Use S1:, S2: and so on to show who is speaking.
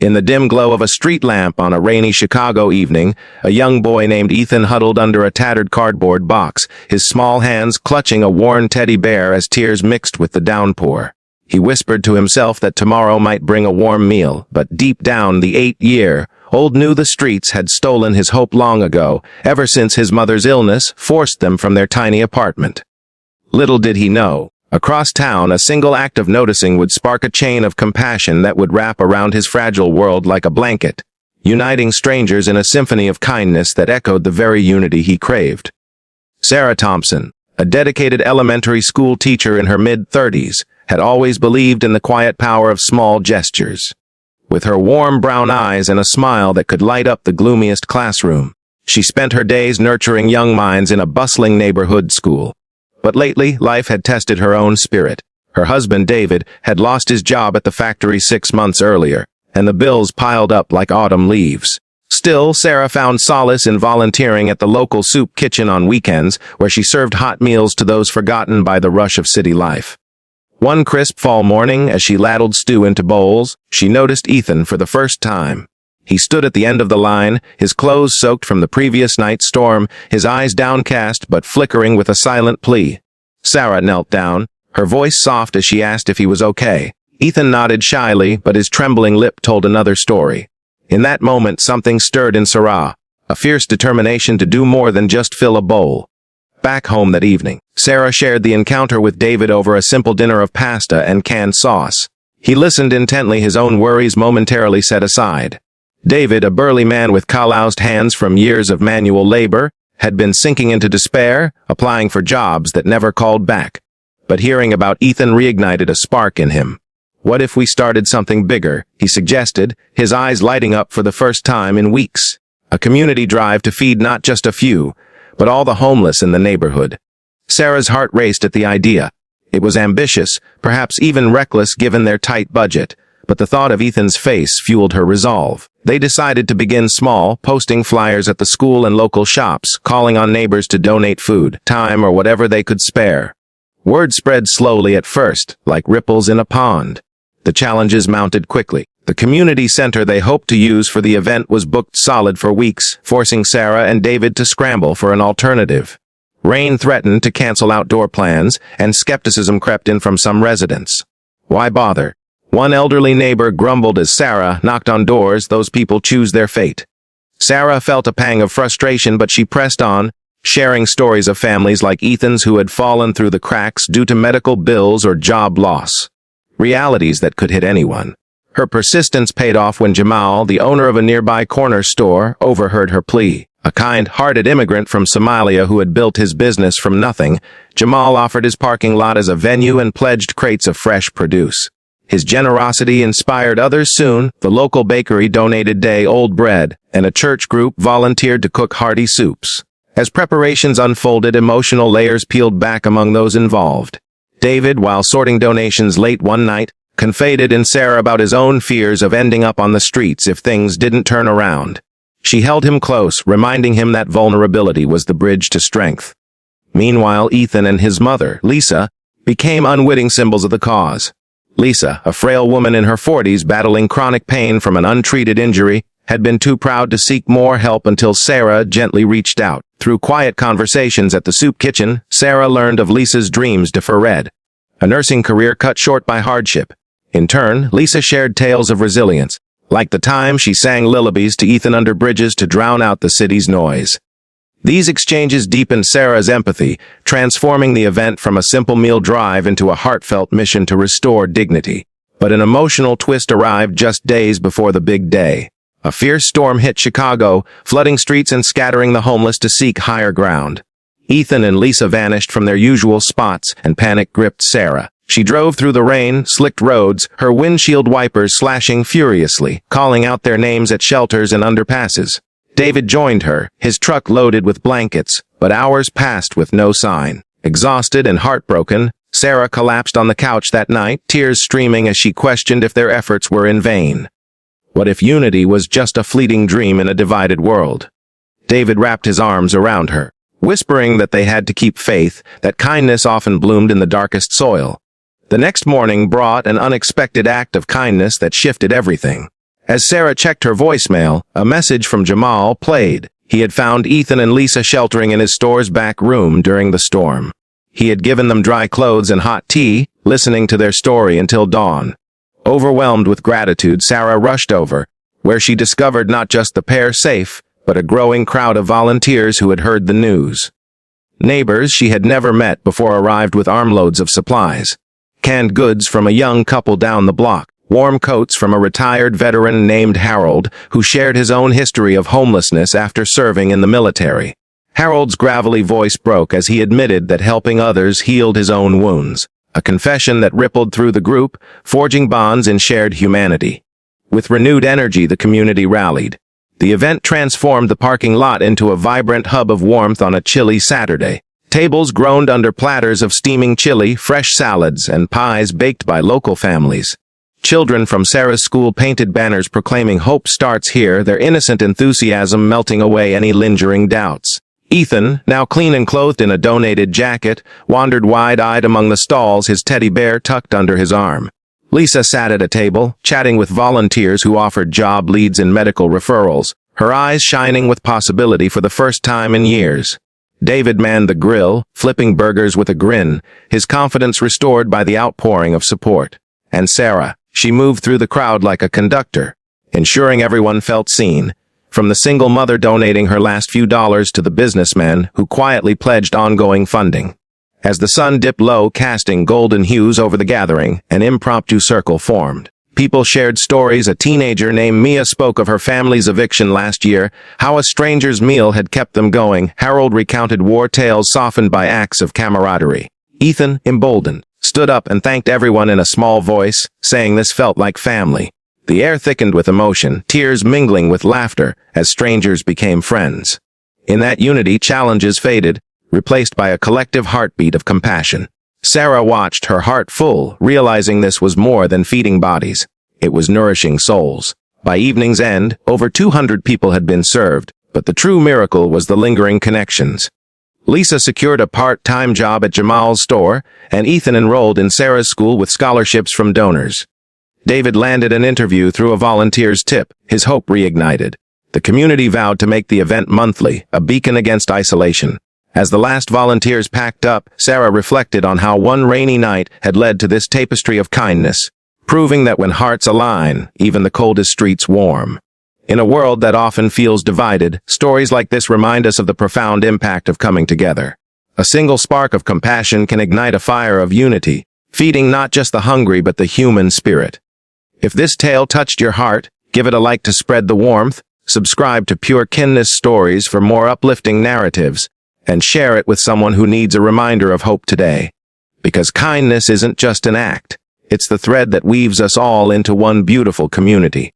S1: In the dim glow of a street lamp on a rainy Chicago evening, a young boy named Ethan huddled under a tattered cardboard box, his small hands clutching a worn teddy bear as tears mixed with the downpour. He whispered to himself that tomorrow might bring a warm meal, but deep down the 8-year-old knew the streets had stolen his hope long ago, ever since his mother's illness forced them from their tiny apartment. Little did he know, across town, a single act of noticing would spark a chain of compassion that would wrap around his fragile world like a blanket, uniting strangers in a symphony of kindness that echoed the very unity he craved. Sarah Thompson, a dedicated elementary school teacher in her mid-30s, had always believed in the quiet power of small gestures. With her warm brown eyes and a smile that could light up the gloomiest classroom, she spent her days nurturing young minds in a bustling neighborhood school. But lately, life had tested her own spirit. Her husband, David, had lost his job at the factory 6 months earlier, and the bills piled up like autumn leaves. Still, Sarah found solace in volunteering at the local soup kitchen on weekends, where she served hot meals to those forgotten by the rush of city life. One crisp fall morning, as she ladled stew into bowls, she noticed Ethan for the first time. He stood at the end of the line, his clothes soaked from the previous night's storm, his eyes downcast but flickering with a silent plea. Sarah knelt down, her voice soft as she asked if he was okay. Ethan nodded shyly, but his trembling lip told another story. In that moment, something stirred in Sarah, a fierce determination to do more than just fill a bowl. Back home that evening, Sarah shared the encounter with David over a simple dinner of pasta and canned sauce. He listened intently, his own worries momentarily set aside. David, a burly man with calloused hands from years of manual labor, had been sinking into despair, applying for jobs that never called back. But hearing about Ethan reignited a spark in him. "What if we started something bigger?" he suggested, his eyes lighting up for the first time in weeks. A community drive to feed not just a few, but all the homeless in the neighborhood. Sarah's heart raced at the idea. It was ambitious, perhaps even reckless given their tight budget, but the thought of Ethan's face fueled her resolve. They decided to begin small, posting flyers at the school and local shops, calling on neighbors to donate food, time, or whatever they could spare. Word spread slowly at first, like ripples in a pond. The challenges mounted quickly. The community center they hoped to use for the event was booked solid for weeks, forcing Sarah and David to scramble for an alternative. Rain threatened to cancel outdoor plans, and skepticism crept in from some residents. Why bother? One elderly neighbor grumbled as Sarah knocked on doors. Those people choose their fate. Sarah felt a pang of frustration, but she pressed on, sharing stories of families like Ethan's who had fallen through the cracks due to medical bills or job loss. Realities that could hit anyone. Her persistence paid off when Jamal, the owner of a nearby corner store, overheard her plea. A kind-hearted immigrant from Somalia who had built his business from nothing, Jamal offered his parking lot as a venue and pledged crates of fresh produce. His generosity inspired others. Soon, the local bakery donated day-old bread, and a church group volunteered to cook hearty soups. As preparations unfolded, emotional layers peeled back among those involved. David, while sorting donations late one night, confided in Sarah about his own fears of ending up on the streets if things didn't turn around. She held him close, reminding him that vulnerability was the bridge to strength. Meanwhile, Ethan and his mother, Lisa, became unwitting symbols of the cause. Lisa, a frail woman in her 40s battling chronic pain from an untreated injury, had been too proud to seek more help until Sarah gently reached out. Through quiet conversations at the soup kitchen, Sarah learned of Lisa's dreams deferred, a nursing career cut short by hardship. In turn, Lisa shared tales of resilience, like the time she sang lullabies to Ethan under bridges to drown out the city's noise. These exchanges deepened Sarah's empathy, transforming the event from a simple meal drive into a heartfelt mission to restore dignity. But an emotional twist arrived just days before the big day. A fierce storm hit Chicago, flooding streets and scattering the homeless to seek higher ground. Ethan and Lisa vanished from their usual spots, and panic gripped Sarah. She drove through the rain, slicked roads, her windshield wipers slashing furiously, calling out their names at shelters and underpasses. David joined her, his truck loaded with blankets, but hours passed with no sign. Exhausted and heartbroken, Sarah collapsed on the couch that night, tears streaming as she questioned if their efforts were in vain. What if unity was just a fleeting dream in a divided world? David wrapped his arms around her, whispering that they had to keep faith, that kindness often bloomed in the darkest soil. The next morning brought an unexpected act of kindness that shifted everything. As Sarah checked her voicemail, a message from Jamal played. He had found Ethan and Lisa sheltering in his store's back room during the storm. He had given them dry clothes and hot tea, listening to their story until dawn. Overwhelmed with gratitude, Sarah rushed over, where she discovered not just the pair safe, but a growing crowd of volunteers who had heard the news. Neighbors she had never met before arrived with armloads of supplies. Canned goods from a young couple down the block, warm coats from a retired veteran named Harold, who shared his own history of homelessness after serving in the military. Harold's gravelly voice broke as he admitted that helping others healed his own wounds, a confession that rippled through the group, forging bonds in shared humanity. With renewed energy, the community rallied. The event transformed the parking lot into a vibrant hub of warmth on a chilly Saturday. Tables groaned under platters of steaming chili, fresh salads, and pies baked by local families. Children from Sarah's school painted banners proclaiming hope starts here, their innocent enthusiasm melting away any lingering doubts. Ethan, now clean and clothed in a donated jacket, wandered wide-eyed among the stalls, his teddy bear tucked under his arm. Lisa sat at a table, chatting with volunteers who offered job leads and medical referrals, her eyes shining with possibility for the first time in years. David manned the grill, flipping burgers with a grin, his confidence restored by the outpouring of support. And Sarah, she moved through the crowd like a conductor, ensuring everyone felt seen, from the single mother donating her last few dollars to the businessman who quietly pledged ongoing funding. As the sun dipped low, casting golden hues over the gathering, an impromptu circle formed. People shared stories. A teenager named Mia spoke of her family's eviction last year, how a stranger's meal had kept them going. Harold recounted war tales softened by acts of camaraderie. Ethan, emboldened, stood up and thanked everyone in a small voice, saying this felt like family. The air thickened with emotion, tears mingling with laughter as strangers became friends. In that unity, challenges faded, replaced by a collective heartbeat of compassion. Sarah watched, her heart full, realizing this was more than feeding bodies. It was nourishing souls. By evening's end, over 200 people had been served, but the true miracle was the lingering connections. Lisa secured a part-time job at Jamal's store, and Ethan enrolled in Sarah's school with scholarships from donors. David landed an interview through a volunteer's tip, his hope reignited. The community vowed to make the event monthly, a beacon against isolation. As the last volunteers packed up, Sarah reflected on how one rainy night had led to this tapestry of kindness, proving that when hearts align, even the coldest streets warm. In a world that often feels divided, stories like this remind us of the profound impact of coming together. A single spark of compassion can ignite a fire of unity, feeding not just the hungry but the human spirit. If this tale touched your heart, give it a like to spread the warmth, subscribe to Pure Kindness Stories for more uplifting narratives, and share it with someone who needs a reminder of hope today. Because kindness isn't just an act, it's the thread that weaves us all into one beautiful community.